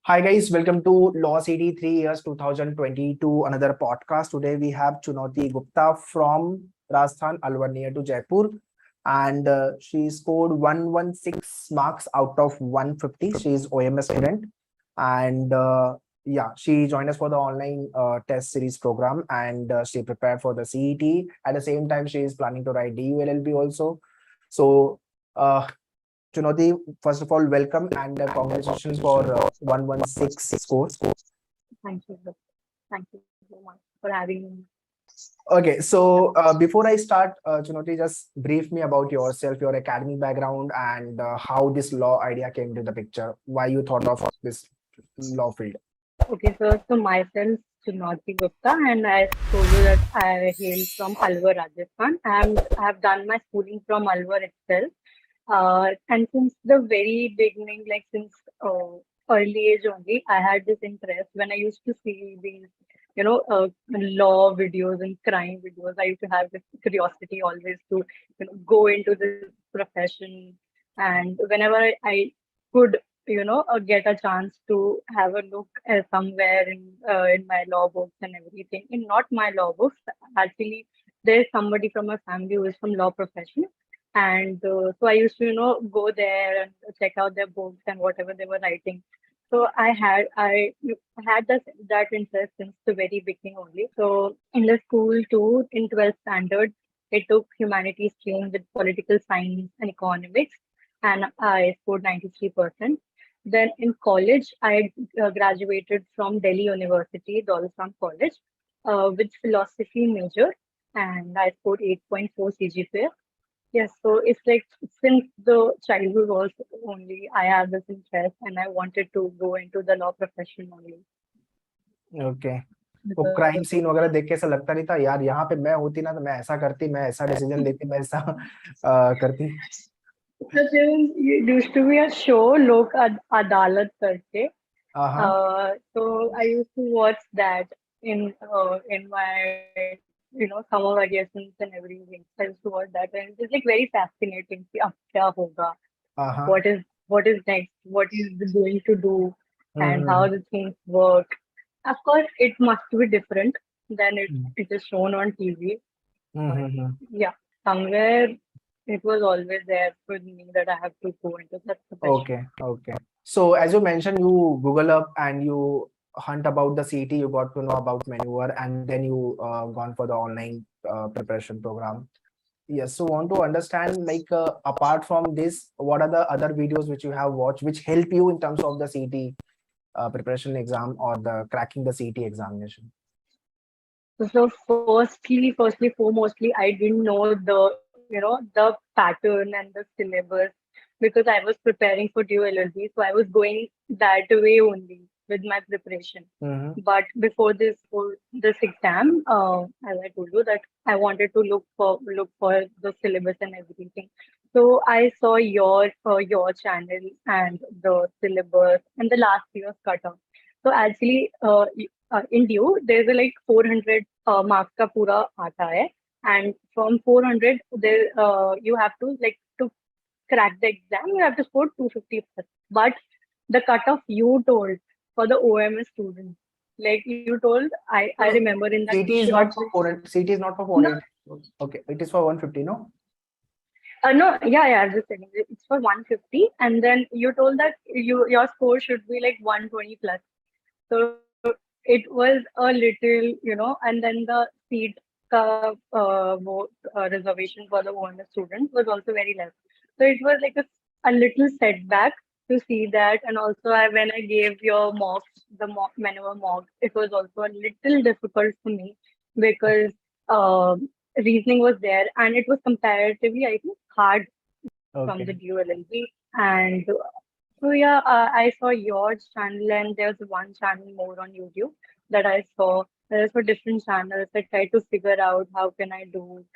Hi guys, welcome to LAWCET 3YRS 2022, another podcast. Today we have Chunauti Gupta from Rajasthan, Alwar near to Jaipur, and she scored 116 marks out of 150. She is OMS student, and she joined us for the online test series program, and she prepared for the CET. At the same time, she is planning to write DULLB also. So. Uh, Chunauti, first of all, welcome and congratulations for 116 score. Thank you. Thank you so much for having me. Okay, so before I start, Chunauti, just brief me about yourself, your academic background, and how this law idea came to the picture. Why you thought of this law field? Okay, so myself, Chunauti Gupta, and I told you that I hail from Alwar, Rajasthan. I have done my schooling from Alwar itself. And since the very beginning, like since early age only, I had this interest when I used to see these, law videos and crime videos. I used to have this curiosity always to, go into this profession. And whenever I could, get a chance to have a look somewhere in my law books and everything, in not my law books, actually, there's somebody from my family who is from law profession and so I used to, go there and check out their books and whatever they were writing. So I had that interest since the very beginning only. So in the school too, in 12th standard, I took humanities stream with political science and economics, and I scored 93%. Then in college, I graduated from Delhi University, Dolasam College, with philosophy major, and I scored 8.4 CGPA. Yes, so it's like since the childhood was only I have this interest and I wanted to go into the law profession only. Okay. वो Because crime scene वगैरह देख के ऐसा लगता नहीं था यार यहाँ पे मैं होती ना तो मैं ऐसा करती, मैं ऐसा डिसीजन लेती, मैं ऐसा करती. there used to be a show, Lok Adalat करके. हाँ. So I used to watch that in my summer vacations and everything. I used to watch that and it's like very fascinating. कि अब क्या होगा? हाँ. What is next? What is going to do? And how hmm. the things work. Of course, it must be different than it is shown on TV. But hmm. yeah, somewhere it was always there with me that I have to go into that profession. Okay. So as you mentioned, you Google up and you hunt about the CT, you got to know about maneuver, and then you gone for the online preparation program. Yes. So want to understand, like, apart from this, what are the other videos which you have watched which help you in terms of the CT preparation exam or the cracking the CT examination? So firstly, foremostly, I didn't know the pattern and the syllabus because I was preparing for due LLB, so I was going that way only with my preparation. Mm-hmm. But before this exam, as I told you that I wanted to look for the syllabus and everything. So I saw your channel and the syllabus and the last year's cutoff. So actually, in due, there's a like 400 marks का पूरा आता है, and from 400 there you have to like to crack the exam you have to score 250 plus. But the cutoff you told for the OMS students, like you told, I So remember in that CT is short not for 400. CT is not for no 400. Okay, it is for 150. No. no yeah I'm just saying it's for 150, and then you told that your score should be like 120 plus. So it was a little, and then the seat reservation for the OMS students was also very less. So it was like a little setback to see that. And also, when I gave your mocks, the maneuver mock, it was also a little difficult for me because reasoning was there and it was comparatively, I think, hard from the Okay. DULLB. And so yeah, I saw your channel and there's one channel more on YouTube that I saw. There's for different channels. I tried to figure out how can I do,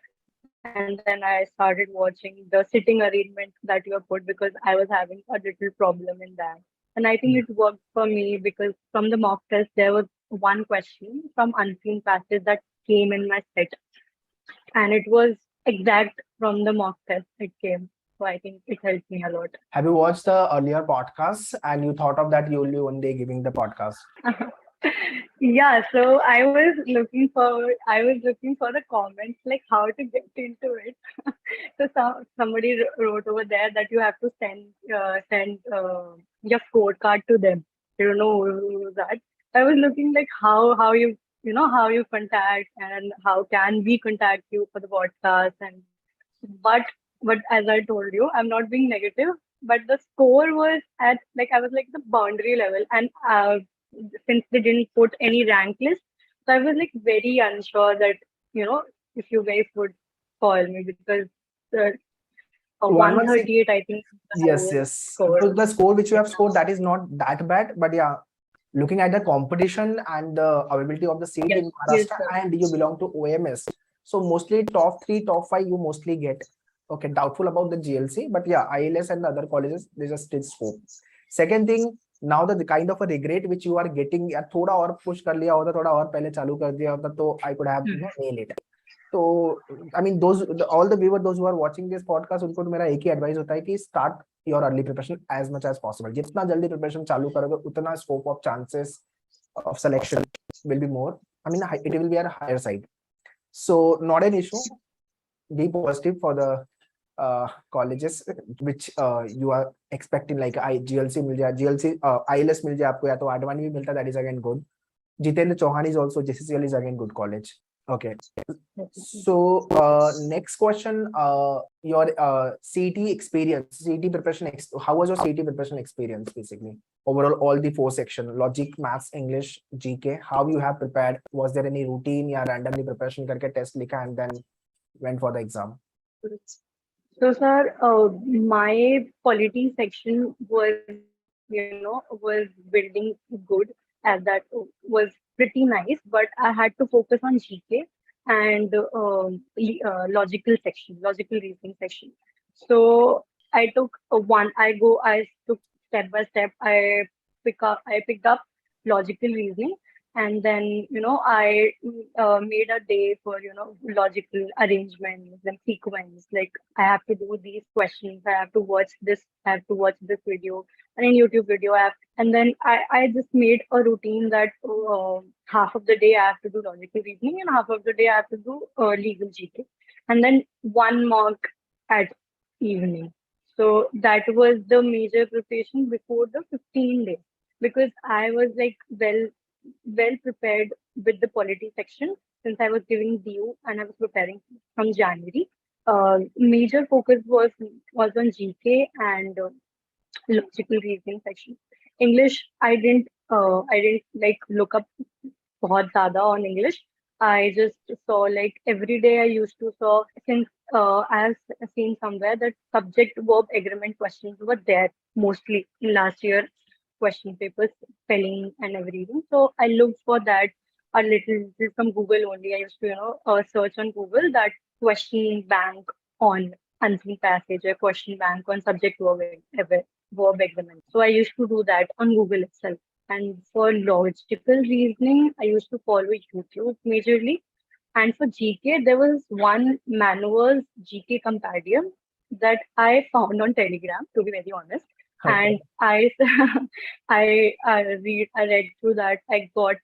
and then I started watching the sitting arrangement that you have put because I was having a little problem in that. And I think it worked for me because from the mock test there was one question from unseen passage that came in my set, and it was exact from the mock test it came. So I think it helped me a lot. Have you watched the earlier podcasts and you thought of that you will be one day giving the podcast? Yeah, so I was looking for the comments like how to get into it. So somebody wrote over there that you have to send your scorecard to them. You don't know who that. I was looking like how how you contact and how can we contact you for the podcast, and but but as I told you, I'm not being negative, but the score was at like I was like the boundary level, and since they didn't put any rank list, so I was like very unsure that if you guys would call me, because uh, One one six. 138 I think is the Yes, highest yes. score. The score which you have scored, that is not that bad, but yeah, looking at the competition and the availability of the seat Yes, in yes, Maharashtra, sir. and you belong to OMS, so mostly top 3, top 5 you mostly get. Okay, doubtful about the GLC, but yeah, ILS and the other colleges, they just did scope. Second thing, now the kind of a regret which you are getting, या थोड़ा और push कर लिया होता, थोड़ा और पहले चालू कर दिया होता, तो I could have nailed it. So I mean, all the viewers, those who are watching this podcast, उनको तो मेरा एक ही advice होता है कि start your early preparation as much as possible. जितना जल्दी preparation चालू करोगे, उतना scope of chances of selection will be more. I mean, it will be at a higher side. So not an issue. Be positive for the colleges which you are expecting, like GLC मिल जाए, GLC ILS मिल जाए आपको, या तो Advani भी मिलता, that is again good. Jitendra Chauhan is also, JCCL is again good college. Okay. So next question, your CET experience, CET preparation, how was your CET preparation experience basically? Overall, all the 4 sections, logic, maths, English, GK, how you have prepared? Was there any routine या randomly preparation करके test लिखा and then went for the exam? So, sir, my polity section was, was building good, as that was pretty nice, but I had to focus on GK and logical section, logical reasoning section. So I took I took step by step. I picked up logical reasoning, and then I made a day for logical arrangements and sequence. Like I have to do these questions, I have to watch this, I have to watch this video, and in YouTube video and then I just made a routine that half of the day I have to do logical reasoning and half of the day I have to do legal GK, and then 1 mark at evening. So that was the major preparation before the 15 days, because I was like well prepared with the polity section, since I was giving DU and I was preparing from January. Major focus was on GK and logical reasoning section. English, I didn't like look up बहुत ज़्यादा on English. I just saw like every day I used to saw, since I have seen somewhere that subject verb agreement questions were there mostly in last year question papers, spelling and everything. So I looked for that a little from Google only. I used to search on Google that question bank on unseen passage, a question bank on subject verb agreement. So I used to do that on Google itself. And for logical reasoning, I used to follow YouTube majorly. And for GK, there was one manual GK compendium that I found on Telegram, to be very honest. Okay. And I read through that. I got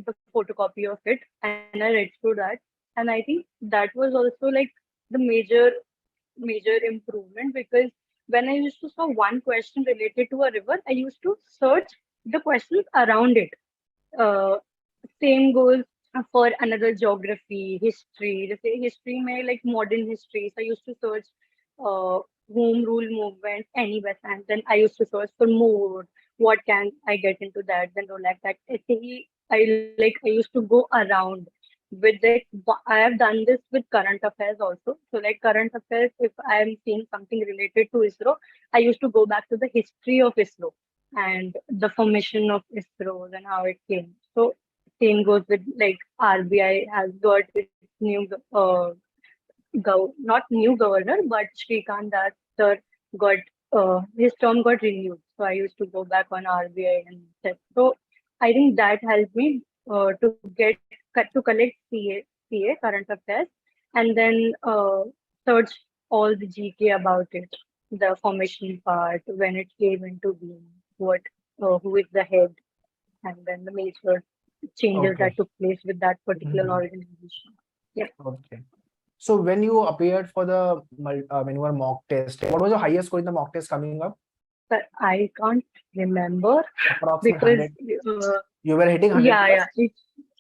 the photocopy of it and I read through that. And I think that was also like the major improvement, because when I used to saw one question related to a river, I used to search the questions around it. Uh, Same goes for another geography, history. Just say history may like modern history. So I used to search home rule movement, any West, and then I used to search for more. What can I get into that? Then go like that. I used to go around with like I have done this with current affairs also. So like current affairs, if I am seeing something related to ISRO, I used to go back to the history of ISRO and the formation of ISRO and how it came. So same goes with like RBI has got its new not new governor, but Shrikant Das sir got his term got renewed. So I used to go back on RBI and that. So I think that helped me to collect CA current affairs, and then search all the GK about it. the formation part, when it came into being, what, who is the head, and then the major changes Okay. that took place with that particular Mhm. organization. Yeah. Okay. So when you appeared for the maneuver mock test, what was your highest score in the mock test coming up? But I can't remember Approximately because 100. You were hitting 100 yeah, plus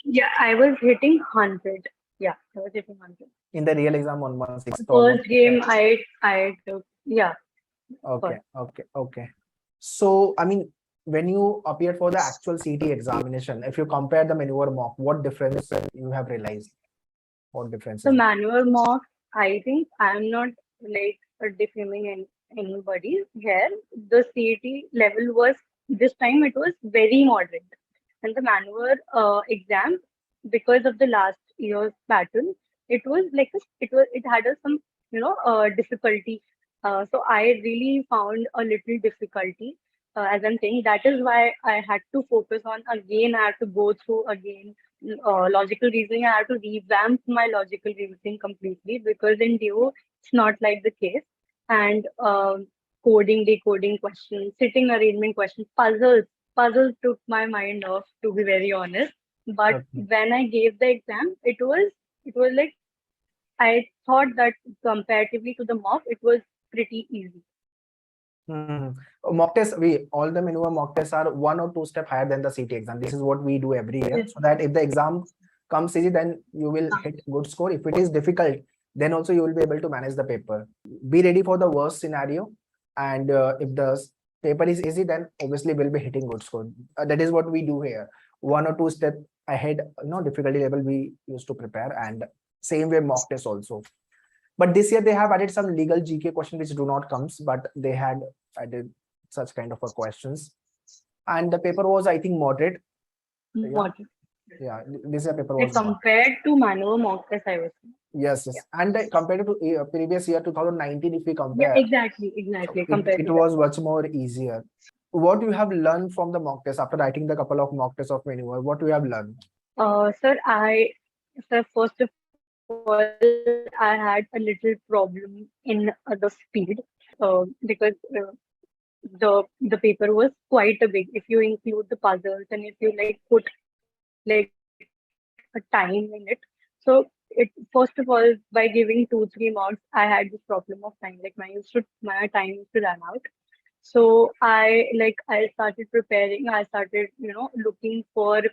yeah, I was hitting 100. Yeah, I was hitting 100. in the real exam 116 almost. First game I took, yeah, Okay, first. okay, okay. So, I mean, when you appeared for the actual CT examination, if you compare the maneuver mock, what difference you have realized? What difference So is manual mock, I think I'm not like defaming anybody here. The CAT level was, this time it was very moderate, and the manual exam, because of the last year's pattern, it was like it had some difficulty. So I really found a little difficulty. As I'm saying, that is why I had to focus on, again. I had to go through again logical reasoning. I have to revamp my logical reasoning completely, because in Duo it's not like the case. And coding, decoding questions, sitting arrangement questions, puzzles took my mind off, to be very honest. But okay. when I gave the exam, it was like, I thought that comparatively to the mock, it was pretty easy. Mhm. Mock tests, we all the maneuver mock tests are 1 or 2 steps higher than the CT exam. This is what we do every year, Yes. so that if the exam comes easy, then you will hit good score. If it is difficult, then also you will be able to manage the paper. Be ready for the worst scenario, and if the paper is easy, then obviously we'll be hitting good score. That is what we do here. 1 or 2 steps ahead, difficulty level we used to prepare, and same way mock test also. But this year they have added some legal GK questions which do not comes, but they had added such kind of a questions. And the paper was, I think, moderate. Yeah, What? yeah. This year paper Like was moderate. compared to manual mock test, I was saying. Yes, Yeah. yes. And compared to previous year 2019, if we Yeah, compare, exactly, so exactly. it, Compared it to that. was much more easier. What you have learned from the mock test after writing the couple of mock tests of maneuver? What you have learned? Sir, first of all, I had a little problem in the speed, because the paper was quite a big. If you include the puzzles and if you like put like a time in it, so it, first of all, by giving 2-3 marks, I had this problem of time. Like my time used to run out. So I started preparing. I started looking for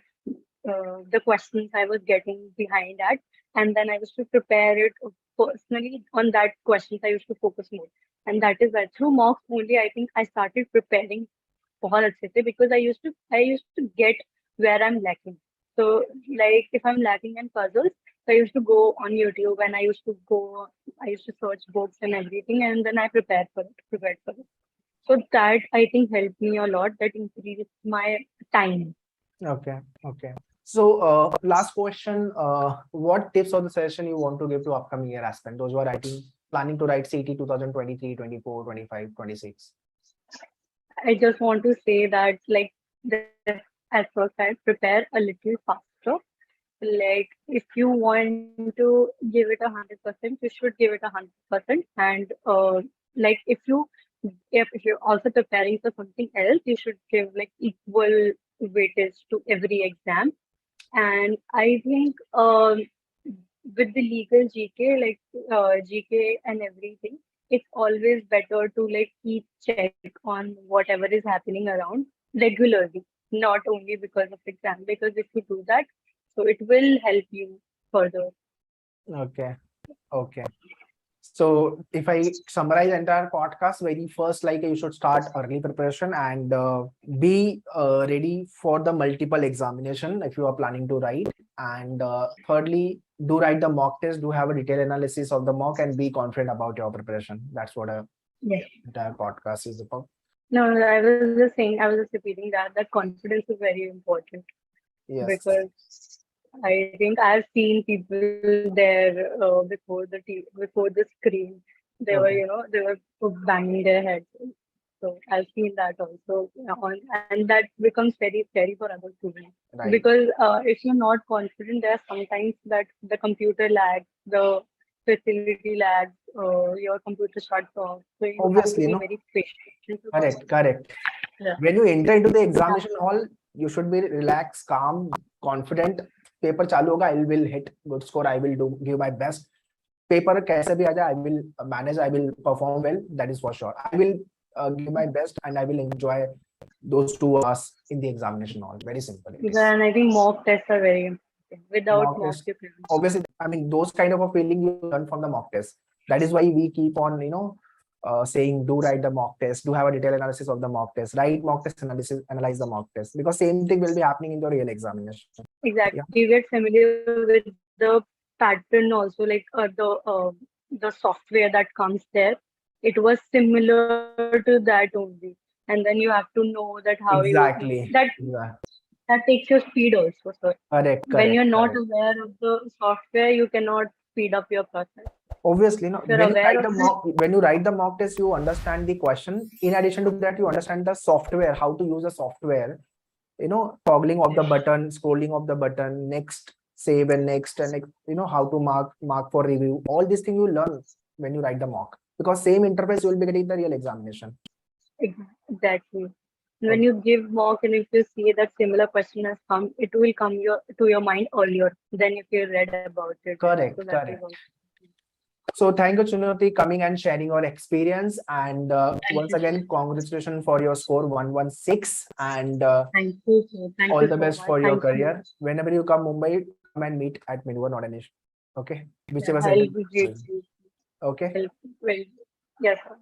the questions I was getting behind that, and then I used to prepare it personally on that questions. I used to focus more, and that is why through mocks only I think I started preparing बहुत अच्छे से, because I used to get where I'm lacking. So like if I'm lacking in puzzles, so I used to go on YouTube, and I used to search books and everything, and then I prepared for it. So that I think helped me a lot. That increased my time. Okay, okay. So, last question, what tips of the session you want to give to upcoming year aspirant, those who are writing, planning to write CT 2023, 24, 25, 26? I just want to say that like this at first I prepare a little faster. Like if you want to give it 100%, you should give it 100%. And like if you're also preparing for something else, you should give like equal weightage to every exam. And I think with the legal GK, like GK and everything, it's always better to like keep check on whatever is happening around regularly, not only because of exam. Because if you do that, so it will help you further. Okay, okay. So if I summarize the entire podcast, very first, like you should start early preparation and be ready for the multiple examination if you are planning to write. And thirdly, do write the mock test, do have a detailed analysis of the mock and be confident about your preparation. That's what a Yes. entire podcast is about. No, I was just saying, I was just repeating that confidence is very important, Yes. because I think I've seen people there before the screen. They were, Okay. they were banging their heads. So I've seen that also, and that becomes very scary for other students, Right. because if you're not confident, there are sometimes that the computer lags, the facility lags, your computer shuts off. So you have to Obviously, be no. very patient. Correct. Yeah. When you enter into the examination hall, you should be relaxed, calm, confident. Paper चालू होगा, I will hit good score. I will give my best. Paper कैसे भी आ जाए, I will manage. I will perform well. That is for sure. I will give my best and I will enjoy those 2 hours in the examination hall. Very simple. It is. And I think mock tests are very important. Without Mock mock test, you can't. obviously, I mean, those kind of a feeling you learn from the mock test. That is why we keep on, saying do write the mock test, do have a detailed analysis of the mock test, write mock test analysis, analyze the mock test, because same thing will be happening in the real examination. Exactly. Yeah. You get familiar with the pattern also, like the software that comes there. It was similar to that only, and then you have to know that how Exactly. that that takes your speed also, sir. Correct. When you're not Correct. aware of the software, you cannot speed up your process. Obviously, no. If you're When you aware write of the it, mock, when you write the mock test, you understand the question. In addition to that, you understand the software, how to use the software. Toggling of the button, scrolling of the button, next, save and next, how to mark for review. All these things you learn when you write the mock, because same interface you will be getting in the real examination. exactly. When you give mock and if you see that similar question has come, it will come to your mind earlier than if you read about it. Correct. So that is Correct. also. So thank you, Chunauti, coming and sharing your experience. And once you. again, congratulations for your score 116. And Thank you, sir. Thank all you the so best much. for your Thank you. career. Whenever you come Mumbai, come and meet at Midway, not an issue. Okay. Whichever I'll center. be grateful. Okay. Well, yes, sir.